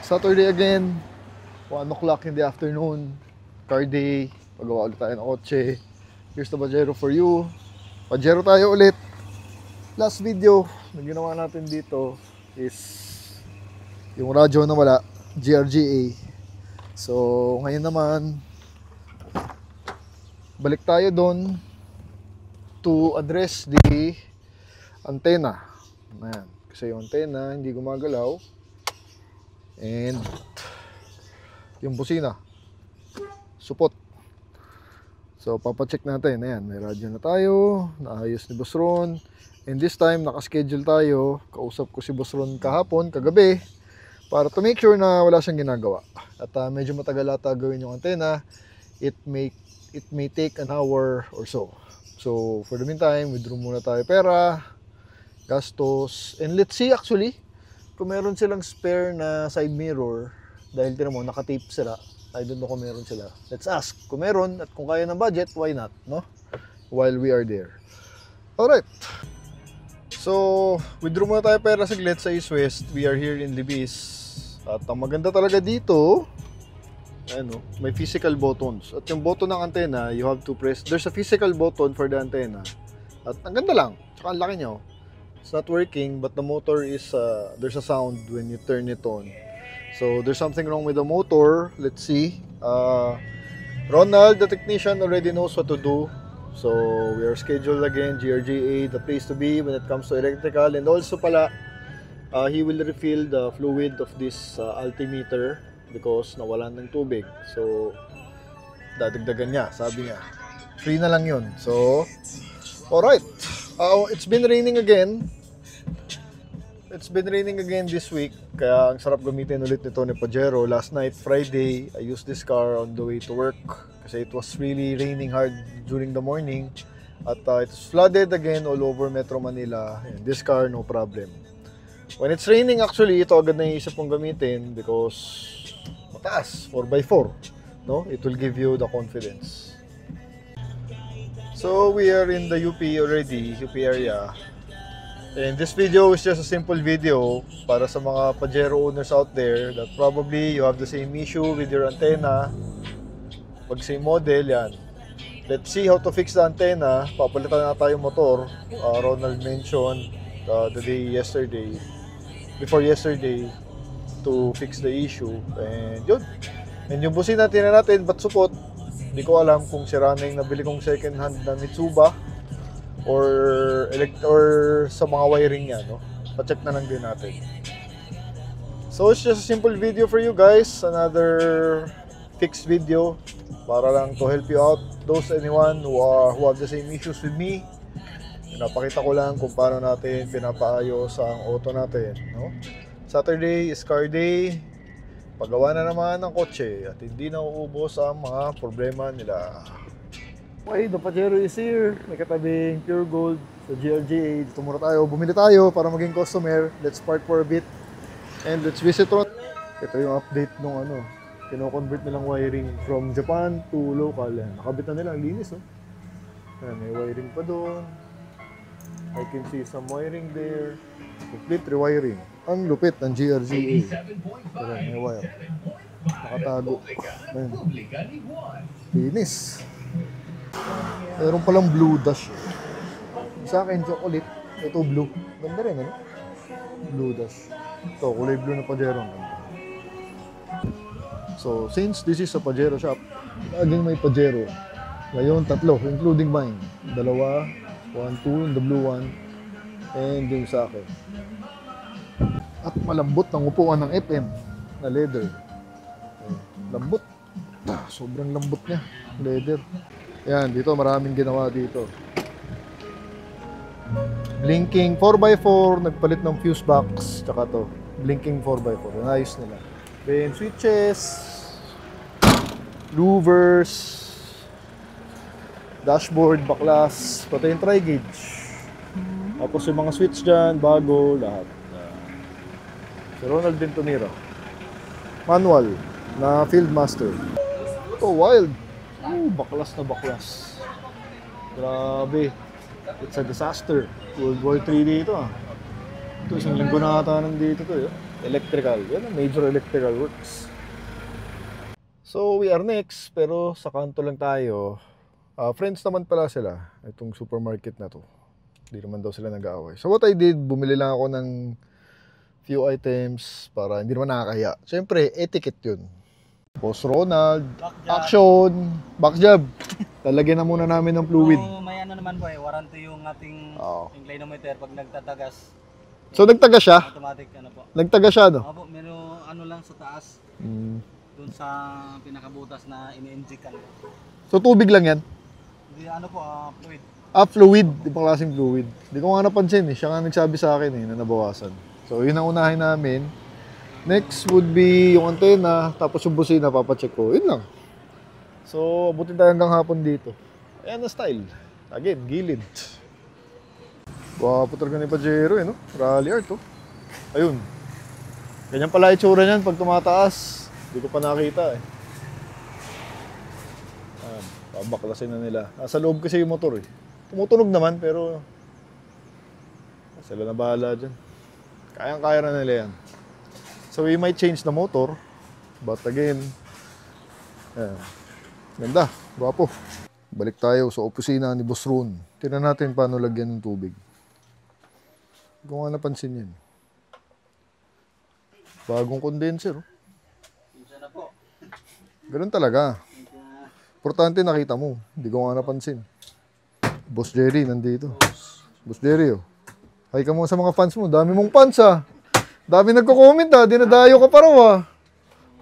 Saturday again, 1 o'clock in the afternoon, car day, pagawa ulit tayo ng kotse. Here's the Pajero for you. Pajero tayo ulit. Last video na ginawa natin dito is yung radyo na wala, GRGA. So ngayon naman, balik tayo doon to address the antenna. Ayan. Kasi yung antenna hindi gumagalaw. And yung busina supot. So papacheck natin. Ayan, may radyo na tayo, naayos ni Boss Ron. And this time nakaschedule tayo. Kausap ko si Boss Ron kahapon, kagabi, para to make sure na wala siyang ginagawa. At medyo matagal ata gawin yung antenna. It may take an hour or so. So for the meantime, withdraw muna tayo pera, gastos, and let's see actually kung meron silang spare na side mirror. Dahil tinan mo, naka-tape sila. I don't know kung meron sila. Let's ask kung meron, at kung kaya ng budget, why not, no? While we are there. Alright. So, withdraw muna tayo pera saglit sa East West. We are here in Libis. At ang maganda talaga dito, ano, may physical buttons. At yung button ng antenna, you have to press. There's a physical button for the antenna. At ang ganda lang. Tsaka ang laki nyo. It's not working, but the motor is, there's a sound when you turn it on. So there's something wrong with the motor. Let's see. Ronald, the technician, already knows what to do. So we are scheduled again, GRGA, the place to be when it comes to electrical. And also pala, he will refill the fluid of this altimeter because nawalan ng tubig. So dadagdagan niya, sabi niya. Free na lang yun. So, alright. It's been raining again. It's been raining again this week. Kaya ang sarap gamitin ulit nito ni Pajero. Last night, Friday, I used this car on the way to work. Kasi it was really raining hard during the morning. At it's flooded again all over Metro Manila. And this car, no problem. When it's raining, actually, ito agad na iisip kong gamitin because mataas, 4x4. No? It will give you the confidence. So we are in the UP already, UP area. And this video is just a simple video para sa mga Pajero owners out there that probably you have the same issue with your antenna. Pag same model, yan. Let's see how to fix the antenna. Papalitan na tayong motor. Ronald mentioned the day yesterday, before yesterday, to fix the issue. And yun. And yung busina natin, ba't supot? Hindi ko alam kung sira na yung nabili kong second hand na Mitsuba or sa mga wiring niya, no? Pa-check na lang din natin. So it's just a simple video for you guys, another fixed video para lang to help you out, those anyone who have the same issues with me. Napakita ko lang kung paano natin pinapaayos ang auto natin, no? Saturday is car day. Paggawa na naman ng kotse at hindi na uubos ang mga problema nila. Okay, the Pajero is here. May katabing Pure Gold sa GRGA. Dito muna tayo. Bumili tayo para maging customer. Let's park for a bit. And let's visit Ron. Ito yung update nung ano. Kino-convert nilang wiring from Japan to local. Yan. Nakabit na nila. Ang linis, oh. Yan, may wiring pa doon. I can see some wiring there. Complete rewiring. Ang lupit ng GRGA. Pero may wire. Nakatago. Ayan. Linis. Meron palang blue dash. Sa akin, chocolate. Ito blue. Ganda rin, ano? Blue dash. Ito, kulay blue na Pajero. So, since this is a Pajero shop, laging may Pajero. Ngayon, tatlo, including mine. Dalawa, 1, 2, the blue one, and yung sa akin. At malambot ang upuan ng FM na leather. Lambot. Sobrang lambot niya. Leather. Yan, dito maraming ginawa dito. Blinking 4x4, nagpalit ng fuse box, tsaka to. Blinking 4x4, ayos nila. Then switches, louvers, dashboard, baklas, pati yung tri-gauge. Tapos yung mga switch dyan, bago, lahat. Si Ronald Bentonero. Manual na Field Master. Oh, wild. Oh, baklas na baklas. Grabe. It's a disaster. World War III dito, ah. Ito, isang linggo na ata nandito to, eh. Electrical. Yan ang major electrical works. So, we are next. Pero sa kanto lang tayo. Friends naman pala sila. Itong supermarket na to. Hindi naman daw sila nag-aaway. So, what I did, bumili lang ako ng few items para hindi naman nakakaya. Siyempre, etiquette yun. Boss Ronald, action, back jab. Talagyan na muna namin ng fluid. So, may ano naman po warranty yung ating inclinometer pag nagtatagas. So nagtaga siya? Automatic ano po. Nagtaga siya, no? Opo, meron ano lang sa taas. Doon sa pinakabutas na ini-inject ano. So tubig lang yan? Hindi ano po, fluid. Fluid. Ibang klaseng fluid. Hindi ko nga napansin eh. Siya nga nagsabi sa akin eh, na nabawasan. So yun ang unahin namin. Next would be yung antena, tapos yung busina, papacheck ko. Yun lang. So, abutin tayo hanggang hapon dito. Ayan na style. Again, gilid. Wapo talaga ni Pajero eh, no? Rally art, oh. Ayun. Ganyan pala itsura niyan pag tumataas. Hindi ko pa nakita eh. Ayan, pabaklasin na nila. Nasa loob kasi yung motor eh. Tumutunog naman pero sila na bahala dyan. Kayang-kaya na nila yan. So we might change the motor, but again, ganda, guwapo. Balik tayo sa opisina ni Boss Ron. Tingnan natin paano lagyan ng tubig. Hindi ko nga napansin yan. Bagong condenser. Ganun talaga. Importante nakita mo. Hindi ko nga napansin. Boss Jerry nandito. Boss Jerry, oh. Hi ka mo sa mga fans mo. Dami mong fans, ah. Dami nagko-comment, ah. Dinadayo ka pa raw, ah.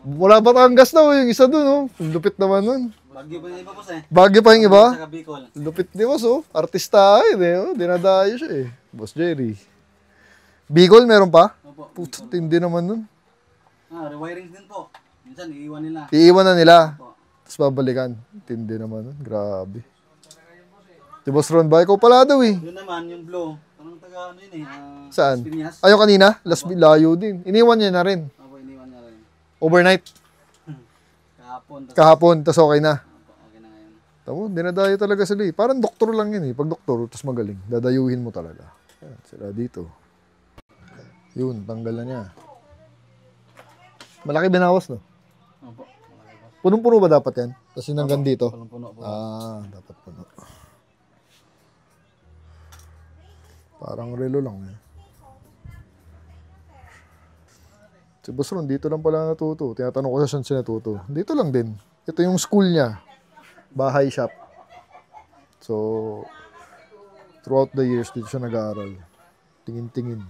Wala Batangas daw yung isa dun, oh. Lupit naman nun. Bagyo pa yung iba po eh. Bagyo pa yung iba? Sa Bicol. Lupit ni Boss, oh. Artista eh, oh. Dinadayo siya, eh. Boss Jerry. Bicol, meron pa? Opo. Puto, tindi naman nun. Rewiring din po. Minsan iiwan nila. Iiwan na nila. Opo. Tapos babalikan. Tindi naman nun. Grabe. Si Boss Ron ba? Ikaw pala daw, eh. Yun naman, yung blue. Parang taga ano yun eh. Saan? Piñas. Ayaw kanina? Layo din. Iniwan niya na rin. Opo, iniwan niya rin. Overnight. Kahapon. Kahapon, tas okay na. Opo, okay na ngayon. Tamo, dinadayo talaga sila eh. Parang doktor lang yun eh. Pag doktor, tas magaling. Dadayuhin mo talaga. Ayan, sila dito. Yun, tanggal na niya. Malaki binawas, no? Opo. Punong-puno ba dapat yan? Tapos yun hanggang dito? Punong-puno po. Dapat puno. Parang relo lang eh. Si Boss Ron, dito lang pala natuto. Tinatanong ko siya saan siya natuto. Dito lang din. Ito yung school niya. Bahay shop. So, throughout the years, dito siya nag-aaral. Tingin-tingin.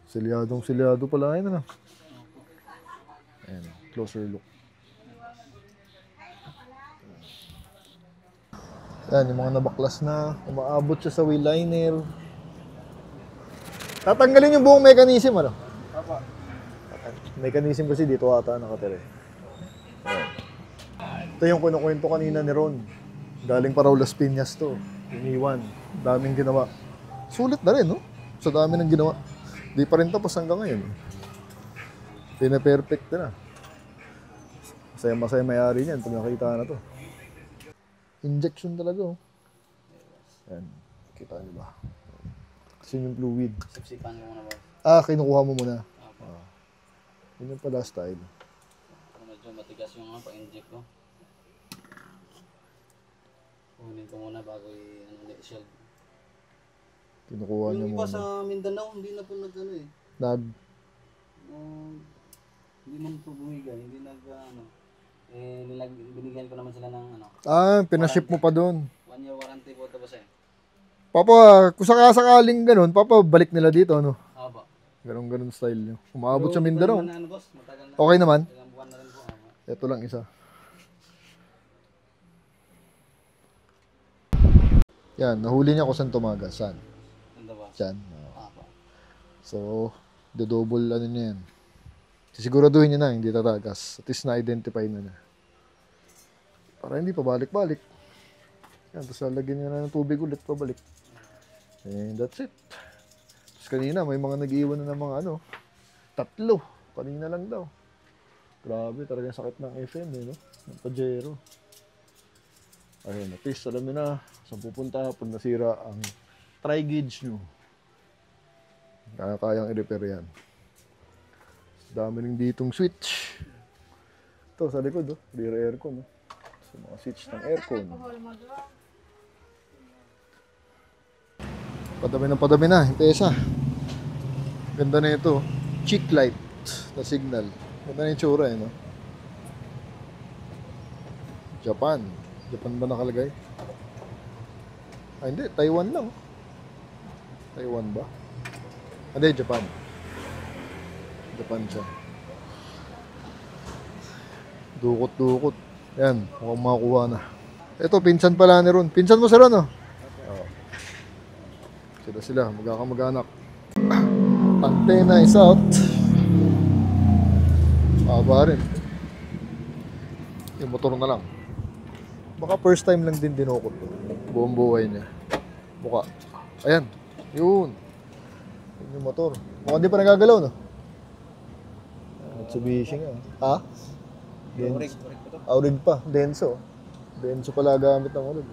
Silyadong-silyado pala ngayon, ano? Ayan, closer look. Ayan, yung mga nabaklas na. Umaabot siya sa wheel liner. Tatanggalin yung buong mechanism, ano? Opo. Mechanism kasi dito ata nakatira. Ito yung kinukwento kanina ni Ron. Galing pa raw Las Piñas to. Iniwan. Daming ginawa. Sulit na rin, no? Sa dami ng ginawa. Di pa rin tapos hanggang ngayon. Pina-perfect na. Masaya-masaya may-ari niyan pag nakita na to. Injection talaga, oh. Ayan. Kita niyo ba? Kasi yung fluid. Sipsipan ko muna ba? Kinukuha mo muna. Yun yung pala style. Medyo matigas yung pa-inject ko. Kunin ko muna bago i-shield. Kinukuha niya Yung muna. iba sa Mindanao, hindi na po nag-ano eh. Hindi man po bumigay, hindi nag-ano. Binigyan ko naman sila ng ano. Pinaship mo pa doon. 1 year warranty po tapos eh. Papa, kung sakasakaling ganun, papa, balik nila dito, ano? Opo. Ganun style nyo. Umaabot sa Mindanao. Ano, boss? Matagal na. Okay naman? Ilang buwan na rin po. Ito lang isa. Yan, nahuli niya kung saan tumagas. Saan? Ganda ba? Diyan. Opo. So, do-double ano niya yan. Sisiguraduhin niya na, hindi tatagas. At least na-identify na. Para hindi pa balik-balik. Yan, tapos lalagyan niya na ng tubig ulit, pabalik. And that's it. Tapos kanina, may mga nag-iwan na ng mga ano, 3. Kanina lang daw. Grabe, talagang sakit ng FM eh, no? Ng Pajero. Ayun, at least alam niyo na saan pupunta pag nasira ang tri-gauge nyo. Kayang i-repair yan. Dami rin ditong switch. Ito sa likod, oh. Rear aircon, oh. So, mga switch ng aircon. Padami na, yung pesa. Ganda na ito. Cheek light na signal. Ganda na yung tsura, no? Japan. Japan ba nakalagay? Ah, hindi. Taiwan lang. Taiwan ba? Hindi, Japan. Japan siya. Dukot-dukot. Yan, mukhang makakuha na. Ito, pinsan pala ni Ron. Pinsan mo si Ron, oh? Oo. Sila, magkakamag-anak. Antena is out. Aba rin. Yung motor na lang. Baka first time lang din dinukot to. Buong buhay niya. Mukha. Ayan. Yun. Yun yung motor. Mukhang di pa nagagalaw, no? Mitsubishi nga. Ha? Aurig pa. Denso. Denso pala gamit ng ulit.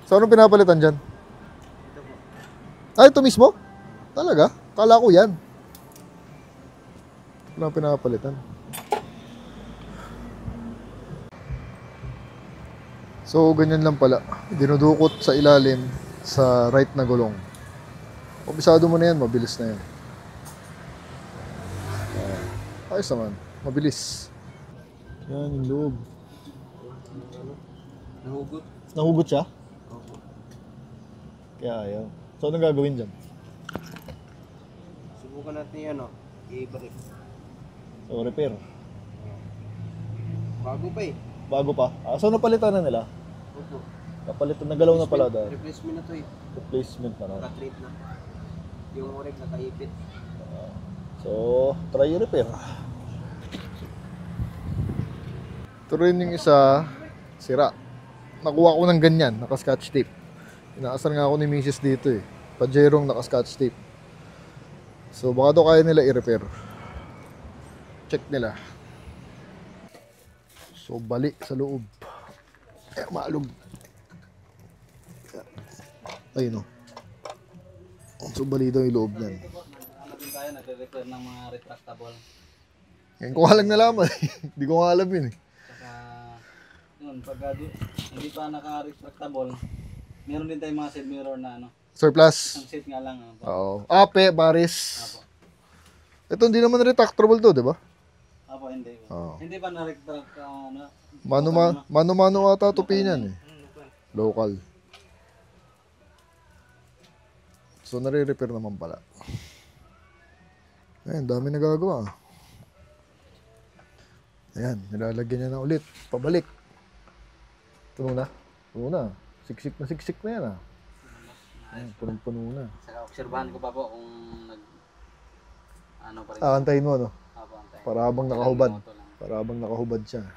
So, anong pinapalitan dyan? Ah, ito mismo? Talaga? Kala ko yan. Walang pinapalitan. So, ganyan lang pala. Dinudukot sa ilalim sa right na gulong. Kabisado mo na yan, mabilis na yan. Ayos naman. Mabilis. Yan yung loob. Nahugot. Nahugot siya? Opo. Kaya ayaw. So, anong gagawin dyan? Subukan natin yan, oh. I-break. So, repair. Bago pa eh. Bago pa. Ah, so, napalitan na nila? Opo. Napalitan, nagalaw na pala dahil. Replacement na to eh. Replacement na. Naka-treat na. Yung oreg nakaipit. So, try repair. Ito rin yung isa, sira. Nakuha ko ng ganyan, naka-scotch tape. Inaasar nga ako ni Mrs. dito eh. Pajerong naka-scotch tape. So, baka ito kaya nila i-repair. Check nila. So, balik sa loob. Ay, maalog. Ayun o. So, bali daw yung loob niyan. Ano din tayo, nagre-repair ng mga retractable. Ngayon ko nga lang nalaman. Hindi ko nga alam yun eh. Saka, yun, pagka hindi pa naka-retractable, meron din tayong mga side mirror na ano. Surplus. Ang seat nga lang. Oo. Ape, baris. Apo. Ito hindi naman retractable to, di ba? Apo, hindi. Oo. Hindi pa na-retract, ano. Mano-mano ata tupi niyan eh. Local. So, nare-repair naman pala. Ayan, dami nagagawa. Ayan, nilalagyan niya na ulit. Pabalik. Ito muna. Siksik na yan ah. Ayan, punong-puno na. Saka obserbahan ko pa po kung ano pa rin. Antayin mo, no? Apo, antay. Para habang nakahubad. Moto lang. Para habang nakahubad siya.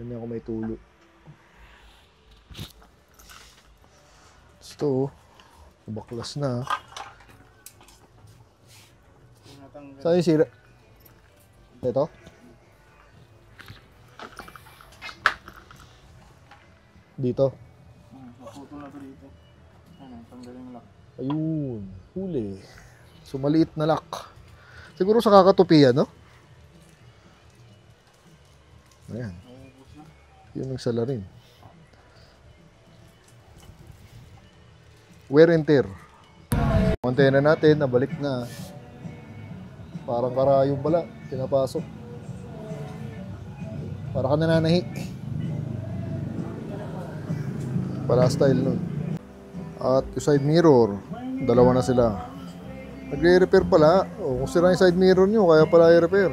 Ganyan ako may tulo. Ito, baklas na. Saan yung sira? Ito? Dito? Naputol na to dito. Ano, tanggalin mo lang. Ayun, huli. So, maliit na lock. Siguro sa kakatupian, no? Ayan. Yun ang salarin. Wear and tear. Antena natin, nabalik na. Parang karayong pala, pinapasok. Para ka nananahi. Pala style nun. At yung side mirror, dalawa na sila. Nagre-repair pala. O, kung sira yung side mirror nyo, kaya pala i-repair.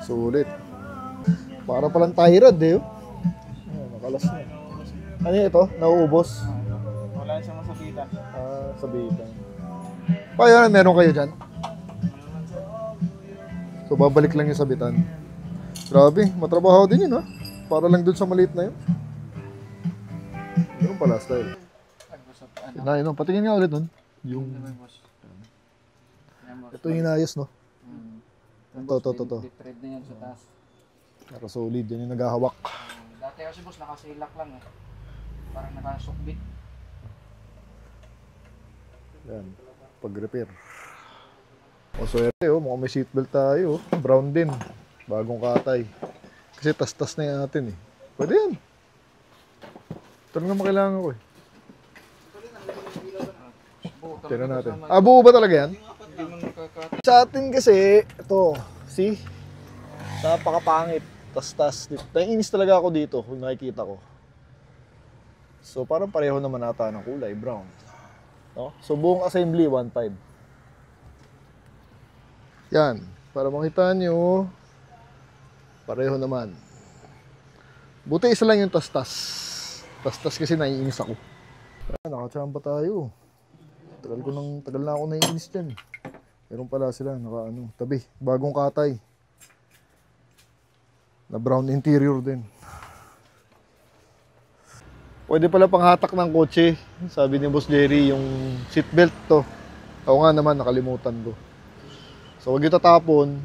Sulit. Para palang tie rod eh. Ayan, nakalas na. Ano ito? Nauubos? Wala siyang masabitan. Ah, sabitan. Paano, meron kayo dyan? So, babalik lang yung sabitan. Grabe, matrabaho din yun ha. Para lang dun sa maliit na yun. Meron pala style. Ano? Patingin nga ulit nun. Yung... Ito yung inayos, no? Ito. Thread na yan sa taas. Naka-solid, yan yung naghahawak. Dati kasi boss, nakasilak lang eh. Parang nakasukbit. Yan, pag-repair. O swerte oh, mukhang may seatbelt tayo. Brown din. Bagong katay. Kasi tas-tas na yung atin eh. Pwede yan. Ito lang naman kailangan ko eh. Tignan natin. Ah, buo ba talaga yan? Sa atin kasi, ito, see? Napakapangit. Tas-tas. Naiinis talaga ako dito kung nakikita ko. So parang pareho naman ata ng kulay, brown. No? So buong assembly, 1.5. Yan. Para makita nyo, pareho naman. Buti isa lang yung tas-tas. Tas-tas kasi naiinis ako. Nakachamba tayo. Tagal na ako naiinis dyan. Meron pala sila, tabi. Bagong katay. Na brown interior din. Pwede pala panghatak ng kotse. Sabi ni Boss Jerry, yung seatbelt to. Ako nga naman, nakalimutan ko. So wag yung tatapon,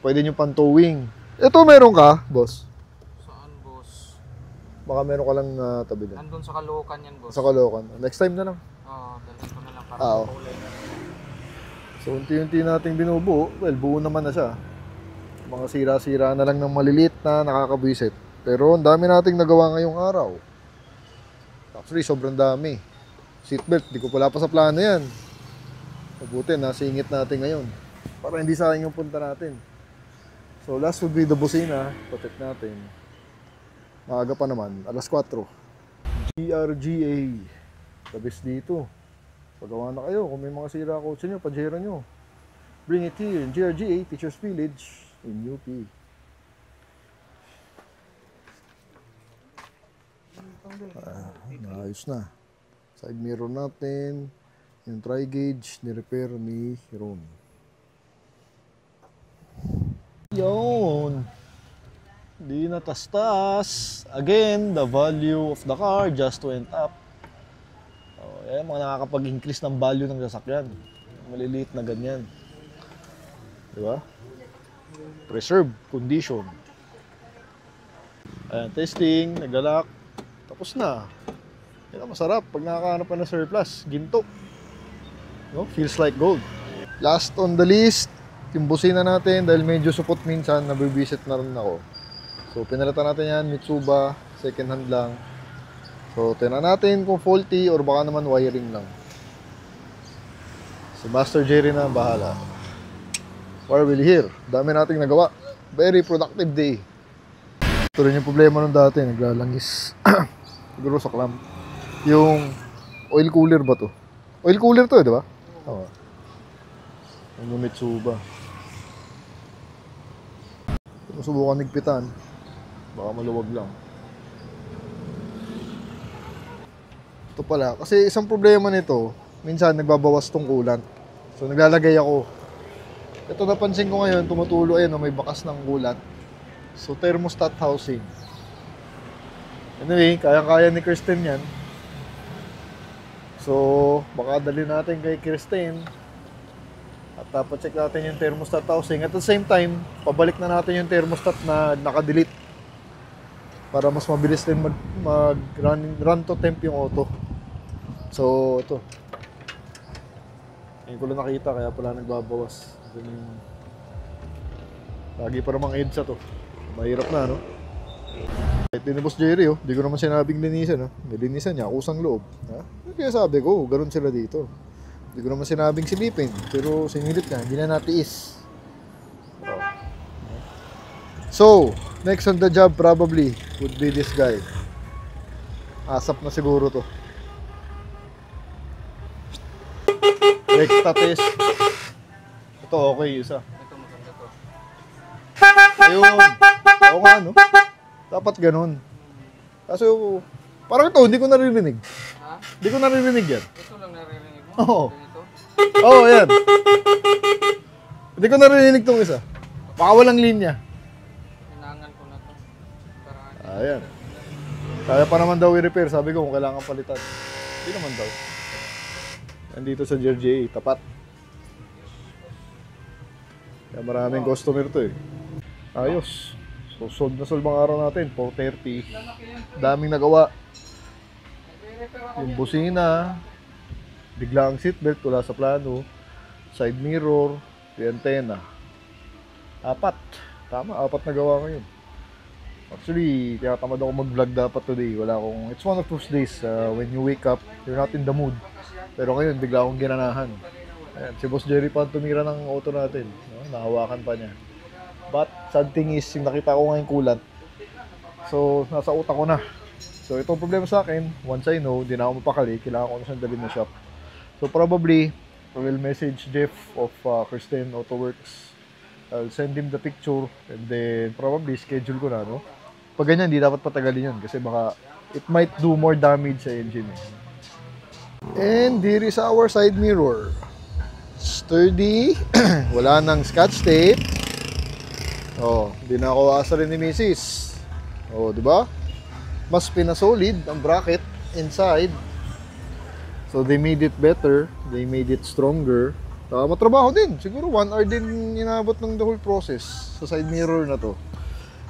pwede nyo pang towing. Ito meron ka, boss? Saan, boss? Baka meron ka lang tabi na. Nandun sa Caloocan yan, boss. Sa Caloocan. Next time na lang. Oo, dalhin ko na lang para Oo. makulay na. So unti-unti nating binubuo. Well, buo naman na siya. Mga sira-sira na lang ng maliliit na nakakabwisit. Pero ang dami nating nagawa ngayong araw. Actually, sobrang dami. Seatbelt, di ko pala pa sa plano yan. Mabuti, nasingit natin ngayon. Para hindi sayang yung punta natin. So last would be the busina. Protect natin. Maaga pa naman, alas 4. GRGA. Tabis dito. Pagawa na kayo. Kung may mga sira kotse nyo, pajero nyo. Bring it here in GRGA, Teachers Village in UP. Naayos na. Side mirror natin. Yung tri-gauge, ni-repair ni Ron. Yun. Di natastas. Again, the value of the car just went up. Mga nakakapag-increase ng value ng sasakyan. Maliliit na ganyan. Diba? Preserve condition. Ayan, testing, naglalak. Tapos na. Yan ang masarap pag nakakahanap ka ng surplus. Ginto. No? Feels like gold. Last on the list, yung busina natin dahil medyo supot minsan, nabibisit na rin ako. So pinalitan natin yan, Mitsuba, second hand lang. So tingnan natin kung faulty or baka naman wiring lang. Si Master Jerry na bahala. Why are we here? Dami nating nagawa. Very productive day. Ito rin yung problema nung dati, naglalangis. Siguro sa clamp. Yung oil cooler ba to? Oil cooler to, di ba? Oo. Yung Mitsuba. Subukan nigpitan. Baka maluwag lang. Ito pala. Kasi isang problema nito, minsan nagbabawas tong coolant. So naglalagay ako. Ito napansin ko ngayon, tumutulo ayun, may bakas ng coolant. So thermostat housing. Anyway, kaya-kaya ni Kristen yan. So baka dali natin kay Kristen. At pa-check natin yung thermostat housing. At the same time, pabalik na natin yung thermostat na naka-delete. Para mas mabilis din run to temp yung auto. So, ito. Ngayon ko lang nakita, kaya pala nagbabawas. Lagi pa namang EDSA to. Mahirap na, no? Kahit din ni Boss Jerry, oh. Di ko naman sinabing linisan, no? May linisan niya, kusang loob. Ha? Kaya sabi ko, ganun sila dito. Hindi ko naman sinabing silipin, pero sinilip na, hindi na natiis. So, next on the job probably would be this guy. Asap na siguro to. Next test. Ito okay, isa. Ito maganda to. Ayun. Oo nga, no? Dapat ganun. Kaso, parang ito, hindi ko naririnig. Ha? Hindi ko naririnig yan. Ito lang naririnig mo? Oo. Ganito? Oo, yan. Hindi ko naririnig tong isa. Baka walang linya. Hinangan ko na to. Para Ayan. Kaya pa naman daw i-repair. Sabi ko kung kailangan palitan. Hindi naman daw. Nandito sa GRGA, tapat. Kaya maraming customer to eh. Ayos. So sold na sold mga araw natin. 4:30. Daming nagawa. Yung busina. bigla ang seatbelt, wala sa plano. Side mirror, yung antenna. 4. Tama, 4 na gawa ngayon. Actually, tinatamad ako mag-vlog dapat today. It's one of those days when you wake up, you're not in the mood. Pero ngayon, bigla akong ginanahan. Ayan, si Boss Jerry pa tumira ng auto natin. No? Nahawakan pa niya. But, sad thing is, yung nakita ko ngayon coolant. So, nasa utak ko na. So, itong problema sa akin, once I know, di na ako mapakali, kailangan ko na siyang dalhin na shop. So, probably, I will message Jeff of Kristen Auto Works. I'll send him the picture and then probably schedule ko na, no? Pag ganyan, hindi dapat patagalin yun kasi baka it might do more damage sa engine. And here is our side mirror. Sturdy, wala nang scotch tape. Oh, hindi na ako aasarin ni Mrs. Oh, di ba? Mas pinasolid ang bracket inside. So they made it better, they made it stronger. Matrabaho din. Siguro 1 hour din inabot ng the whole process sa side mirror na to.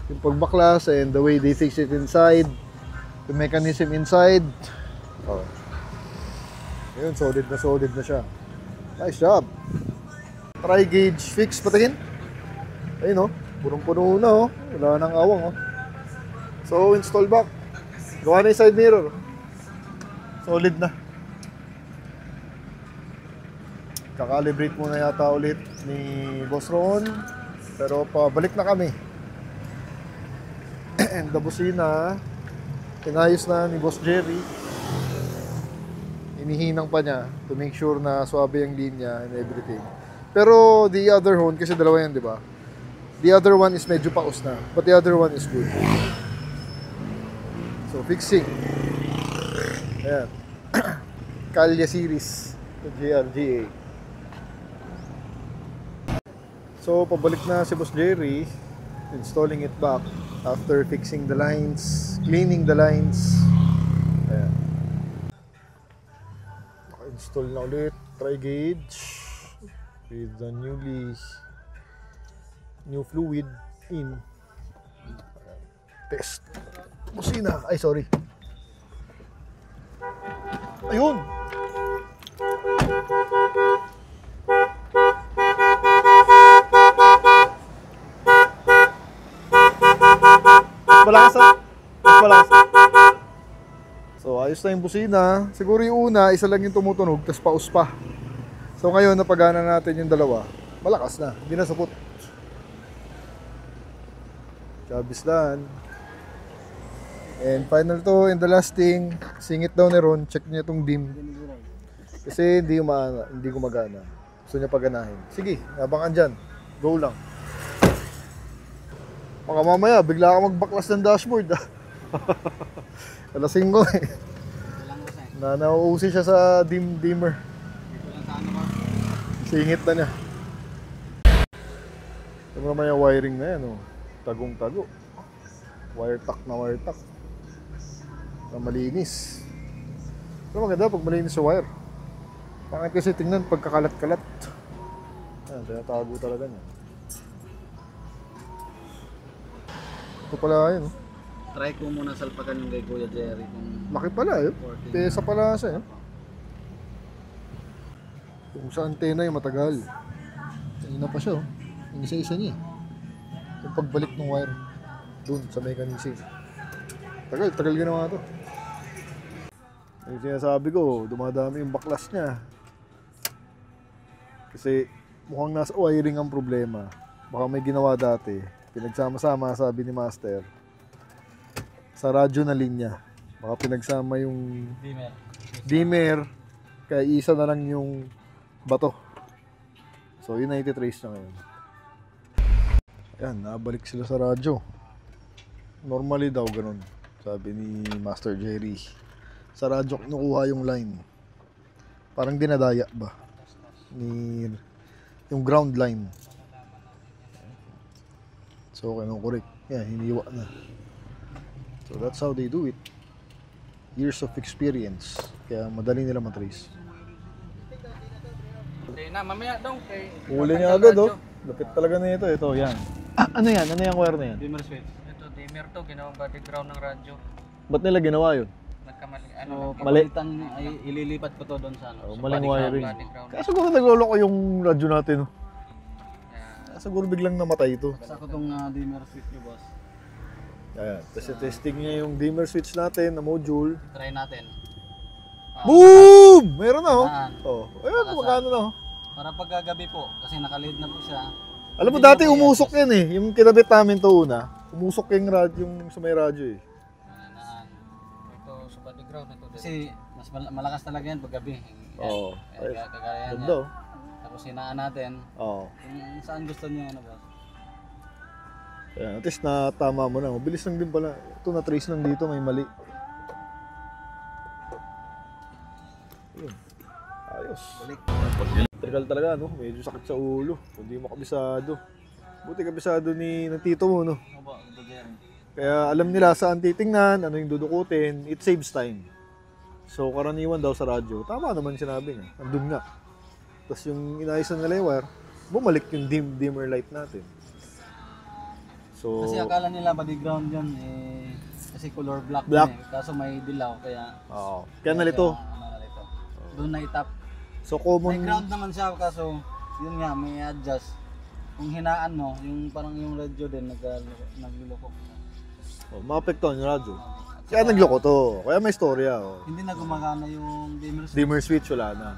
Yung pagbaklas and the way they fix it inside, the mechanism inside. Oh. Ayun, solid na siya. Nice job. Try gauge fix, patingin. Ayun oh, punong-puno na oh. Wala nang awang oh. So install back. Gawa na yung side mirror. Solid na. Kakalibrate muna yata ulit ni Boss Ron. Pero pabalik na kami. And the busina, inayos na ni Boss Jerry. Inihinang pa niya to make sure na swabe ang linya and everything. Pero the other horn, kasi dalawa yan, di ba? The other one is medyo paus na. But the other one is good. So, fixing. Ayan. Calya series. GRGA. So, pabalik na si Boss Jerry, installing it back after fixing the lines, cleaning the lines. Ayan. Naka-install na ulit, try gauge with the new fluid in. Ayan. Test. Busina. Ay, sorry. Ayun! Malakas. So, ayos na yung busina. Siguro yung una, isa lang yung tumutunog, tapos paus pa. So, ngayon, napagana natin yung dalawa. Malakas na. Hindi na supot. Kabislan. And final to, and the last thing, singit daw ni Ron, check niya itong dim. Kasi hindi gumagana. Gusto niya paganahin. Sige, abangan dyan. Go lang. Baka mamaya, bigla ka magbaklas ng dashboard. Alasing ko eh. Nauusi siya sa dimmer. Singit na niya. Ito naman yung wiring na yan. Oh. Tagong-tago. Wire tack na malinis. Pero maganda pag malinis sa wire. Pangit kasi tingnan pagkakalat-kalat. Ayan, tinatago talaga niya. Ito pala yun. Try ko muna salpakan yung kay Kuya Jerry. Laki pala yun. Pesa pala siya. Kung sa antena yung matagal. Kanina pa siya. Yung isa-isa niya. Yung pagbalik ng wire. Doon sa mechanism. Tagal ginawa to. Yung sinasabi ko, dumadami yung baklas niya. Kasi mukhang nasa wiring ang problema. Baka may ginawa dati. Pinagsama-sama, sabi ni Master. Sa radyo na linya. Baka pinagsama yung dimmer. Kaya isa na lang yung bato. So yun na ititrace na ngayon. Ayan, nabalik sila sa radyo. Normally daw ganun. Sabi ni Master Jerry. Sa radyo kinukuha yung line. Parang dinadaya ba? Yung ground line. So, kinukurik. Yan, hiniwa na. So, that's how they do it. Years of experience. Kaya madali nila matrace. Hindi na, mamaya daw. Uli niya agad, oh. Lapit talaga na ito. Ito, yan. Ano yan? Ano yung wire na yan? Dimmer switch. Ito, dimmer to. Ginawang body ground ng radyo. Ba't nila ginawa yun? pagkamali, ano, So, Mali. papalitan, ay ililipat ko to doon sa ano. sa maling body ground. wiring. body ground. Kaya siguro nagloloko yung radyo natin. No? Kaya, Kaya siguro biglang namatay ito. Sa ko tong dimmer switch nyo, boss. Ayan. Kasi testing niya yung dimmer switch natin na module. Try natin. Boom! Meron na oh. Saan? Oh. Ayun, magkano na oh. Para pagkagabi po, kasi nakalid na po siya. Alam mo, Hindi dati na po yan, umusok boss. yan eh. Yung kinabit namin to una, umusok yung radyo, yung sa may radyo eh. Naan. ito sa body ground, ito din. Kasi mas malakas talaga yan paggabi. Yan. Oo. Kaya kagaya yan. Ganda oh. Tapos hinaan natin. Oo. Kung saan gusto niyo ano, boss. Ayan, at least na tama mo na. Mabilis lang din pala. Ito na trace lang dito, may mali. Ayun. Ayos. Tagal talaga, no? Medyo sakit sa ulo. Hindi mo kabisado. Buti kabisado ng tito mo, no? Opo, ito Jerry. Kaya alam nila saan titingnan, ano yung dudukutin. It saves time. So, karaniwan daw sa radyo. Tama naman sinabi niya. Andun nga. Tapos yung inayos na nila yung wire, bumalik yung dimmer light natin. So, Kasi akala nila body ground yun eh. Kasi color black, Black. yun eh. Kaso may dilaw kaya oo. Kaya nalito. nalito. Doon na itap. So, May common. ground naman siya kaso yun nga may adjust. Kung hinaan mo, yung parang yung radio din nagluloko. Oh, maapektuhan yung radyo. Kaya nagloko to. Kaya may storya. Oh. Hindi na gumagana yung dimmer switch. Dimmer switch, wala na.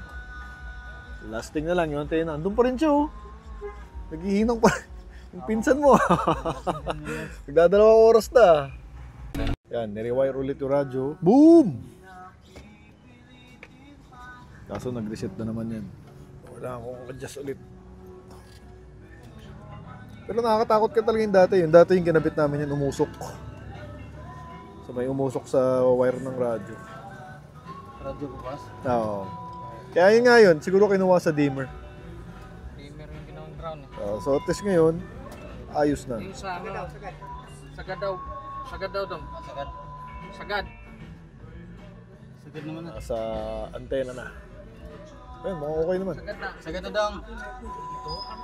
Lasting na lang yung antena. Andun pa rin siya, oh. Naghihinang pa. Yung pinsan mo. Nagdadalawang oras na. Yan, nirewire ulit yung radyo. Boom! Kaso nag-reset na naman yan. Wala akong adjust ulit. Pero nakakatakot ka talaga yung dati. Yung dati yung kinabit namin yan, umusok. So may umusok sa wire ng radyo. Radio bukas. Oo. Kaya yun nga yun, siguro kinuha sa dimmer. Dimmer yung ginawang ground. Eh. So test ngayon, ayos na. Yung sa ano, sagad daw. Sagad daw dong. Sagad. Sagad. Sagad naman na. Sa antena na. Ayun, mukhang okay naman. Sagad na. Sagad na daw.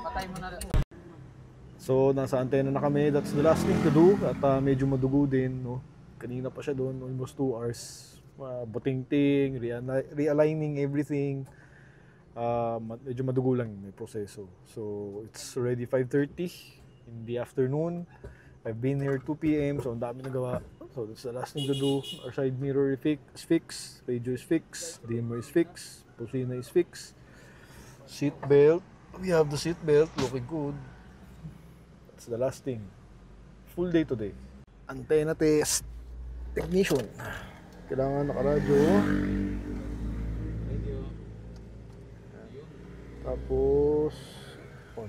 Patay mo na. So nasa antena na kami, that's the last thing to do. At medyo madugo din, no? Kanina pa siya doon, almost 2 hours. Butingting, realigning everything. Medyo madugo lang may proseso. So it's already 5:30 in the afternoon. I've been here 2 p.m. so ang dami nagawa. So that's the last thing to do. Our side mirror is fixed, radio is fixed, dimmer is fixed, pusina is fixed. Seat belt, we have the seat belt, looking good. That's the last thing. Full day today. Antenna test. Technician. Kailangan nakaradyo. Radio. Tapos on.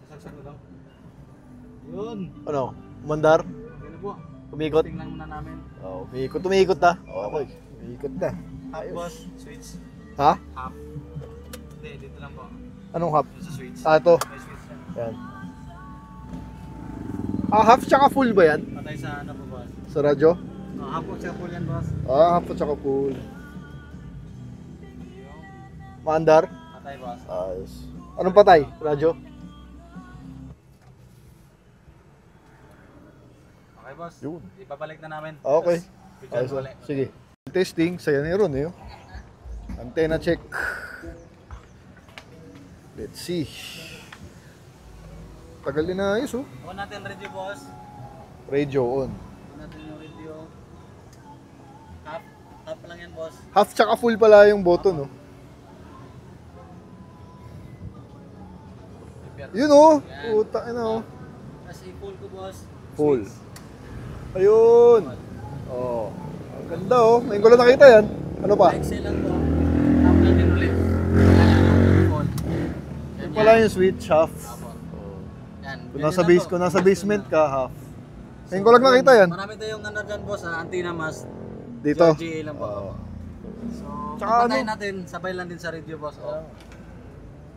Sasaksak mo daw. Yun. Ano? Umandar? Ano po? Umikot? Tingnan muna namin. Oh, umikot na. Okay. Umikot na. Half boss, switch. Ha? Half. Hindi, dito lang po. Anong half? Yung sa switch. Ah, ito. May switch yan. Yan. Ah, half tsaka full ba yan? Patay sa ano po boss? Sa radyo? Half po siya full yan boss. Ah, half tsaka full. Maandar? Patay boss. Ayos. Anong patay? Radyo? Okay boss. Yun. Ipabalik na namin. Okay. Picture Ayos. ulit. Sige. Testing, saya ni Ron eh. Antenna check. Let's see. Tagal din na ayos oh. On natin radio boss. Radio on. On natin yung radio. Half. Half lang yan boss. Half tsaka full pala yung button oh. Yun oh. Puta na oh. Kasi full ko boss. Full. Ayun. Oh. Ang ganda oh. Ngayon ko lang nakita yan. Ano pa? Excel lang po. Half natin ulit. Full. Yun pala yung switch half. Apo. Yan. Kung nasa basement ka, half. Ngayon ko lang nakita yan. Marami tayong ano dyan boss, antenna mas. Dito. GA lang po. Oo. So, Tsaka patayin ano? natin, sabay lang din sa radio boss. Oh.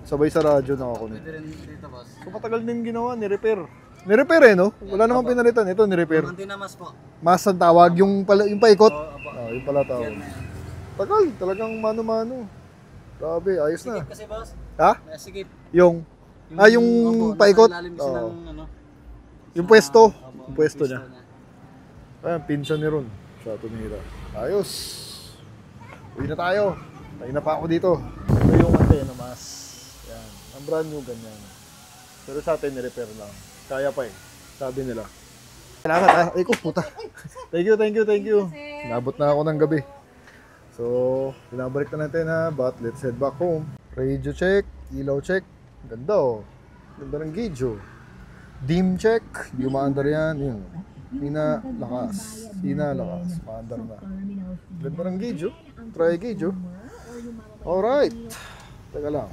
Sabay sa radyo nakakunin. Pwede rin dito boss. So matagal din ginawa, ni-repair. Ni-repair eh no? Wala namang pinalitan. Ito ni-repair. Antenna mas po. Mas ang tawag, yung paikot. Oo, apo. Oh, yung pala tawag. Yan na yan. Tagal, talagang mano-mano. Grabe, ayos Sikip na. kasi boss. Ha? May sikip. Yung Yung paikot? nasa ilalim kasi Oo. ng ano. Yung pwesto. Apo. yung pwesto niya. Ayan, pinsan ni Ron. Siya tumira. Ayos. Uwi na tayo. Tayo na pa ako dito. Ito yung antena mas. Yan. Ang brand new ganyan. Pero sa atin, ni-repair lang. Kaya pa eh. Sabi nila. Salamat ah. Ay ko, puta. Thank you. Nabot na ako ng gabi. So, pinabalik na natin ha. But let's head back home. Radio check. Ilaw check. Ganda oh. Ganda ng gauge oh. Dim check. Hindi umaandar yan. Yun. Hina, lakas. Maandar na. Ganda ng gauge oh. Try gauge oh. Alright. Teka lang.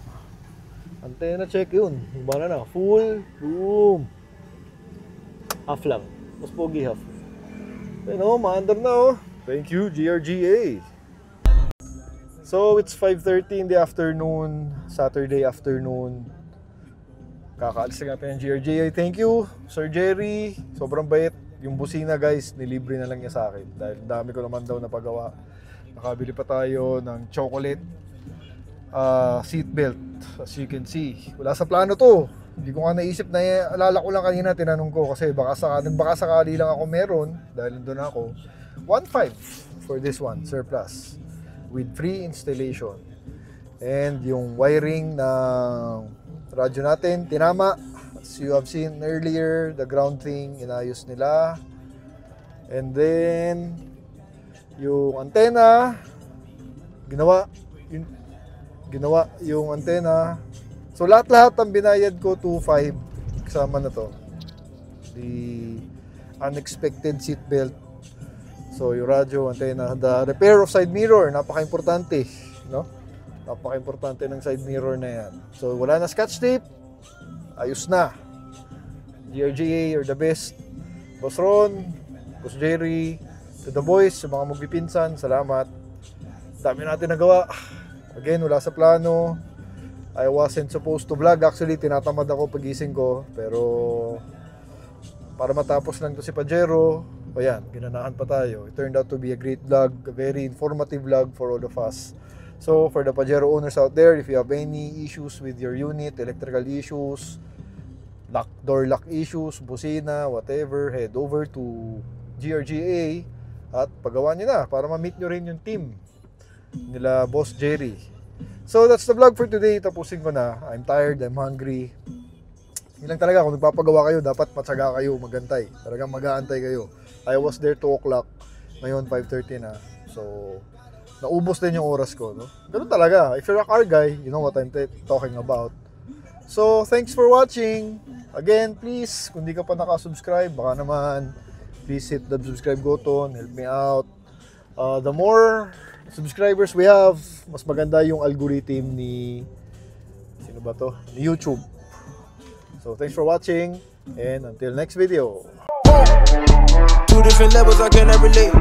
Antenna check yun. Iba na. Full. Boom. Half lang. Mas pogi half. Ayun oh. Maandar na oh. Thank you GRGA. So it's 5:30 in the afternoon. Saturday afternoon. Kakaalis na natin ng GRGA. Thank you, Sir Jerry. Sobrang bait. Yung busina guys, nilibre na lang niya sa akin. Dahil dami ko naman daw napagawa. Nakabili pa tayo ng chocolate seatbelt. As you can see. Wala sa plano to. Hindi ko nga naisip na alala ko lang kanina. Tinanong ko kasi baka sakali lang ako meron. Dahil doon ako. 1.5 for this one, surplus. With free installation. And yung wiring ng radyo natin, tinama. As you have seen earlier, the ground thing, inayos nila. And then, yung antena, ginawa yung antena. So, lahat-lahat ang binayad ko, 2.5 kasama na to. The unexpected seatbelt. So, yung radyo, antena, the repair of side mirror, napaka-importante, no? Napaka-importante ng side mirror na yan. So, wala na scotch tape, ayos na. GRGA, you're the best. Boss Ron, Boss Jerry, to the boys, sa mga magpipinsan, salamat. Dami natin nagawa. Again, wala sa plano. I wasn't supposed to vlog. Actually, tinatamad ako pagising ko. Pero, para matapos lang to si Pajero, o yan, ginanahan pa tayo. It turned out to be a great vlog, a very informative vlog for all of us. So, for the Pajero owners out there, if you have any issues with your unit, electrical issues, door lock issues, busina, whatever, head over to GRGA at pagawa nyo na para ma-meet nyo rin yung team nila Boss Jerry. So, that's the vlog for today. Tapusin ko na. I'm tired, I'm hungry. Yun lang talaga, kung nagpapagawa kayo, dapat matyaga kayo, magantay. Talagang mag-aantay kayo. I was there 2 o'clock. Ngayon, 5:30 na. So, naubos din yung oras ko. No? Ganun talaga. If you're a car guy, you know what I'm talking about. So, thanks for watching. Again, please, kung di ka pa nakasubscribe, baka naman, please hit the subscribe button. Help me out. The more subscribers we have, mas maganda yung algorithm ni, sino ba to? Ni YouTube. So, thanks for watching. And until next video. 2 different levels, I cannot relate.